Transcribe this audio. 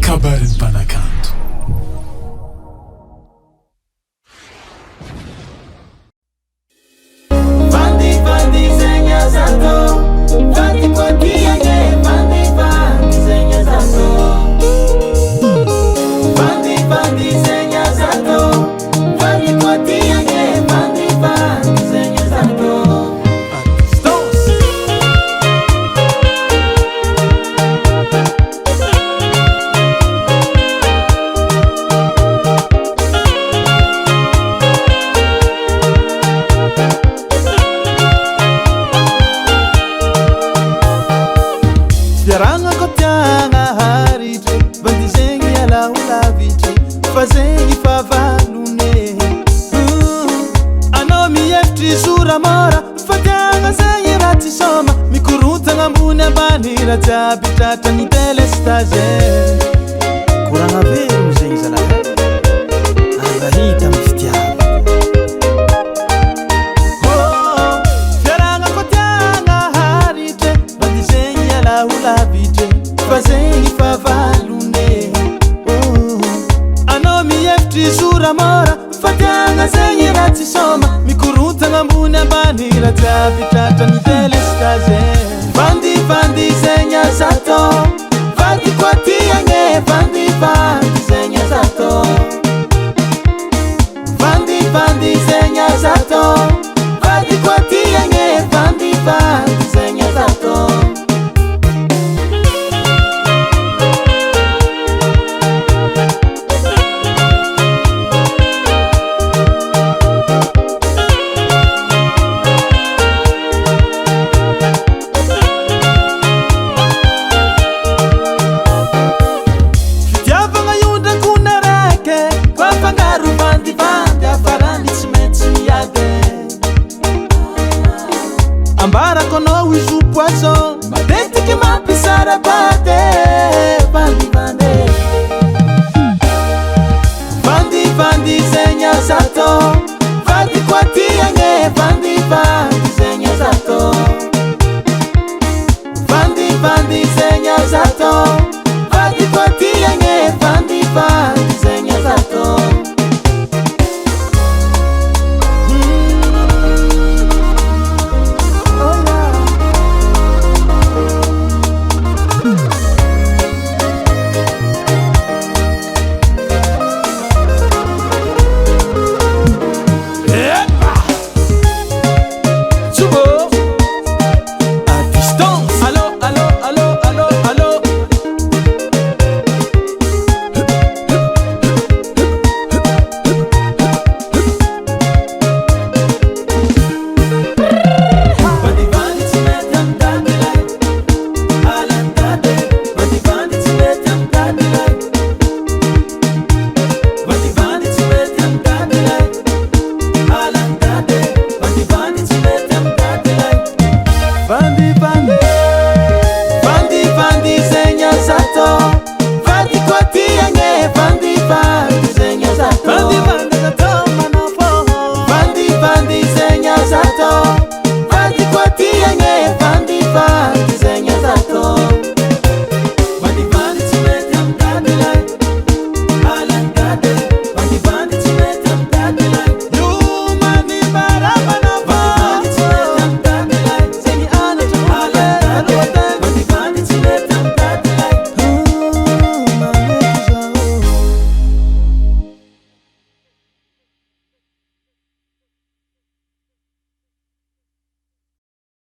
kabarin'ny mpanakanto. Tratani telestage kuranga veru zengi zalaha angahita mifitiava fiaranga kotianga harite bandizengi alahulavite fazengi favalune ano miyefitri zura mora fatianga zengi ratisoma mikurutanga mbuni ambani ratiavi tratani telestage Vandi zenya zato Vandi kwati yange Vandi zenya zato Vandi zenya zato Vandi kwati yange Vandi zenya zato Ambara kono wizu poisson Matete que ma pisara bate Vandi zenya zato Vandi kwati yange Vandi zenya zato Vandi zenya zato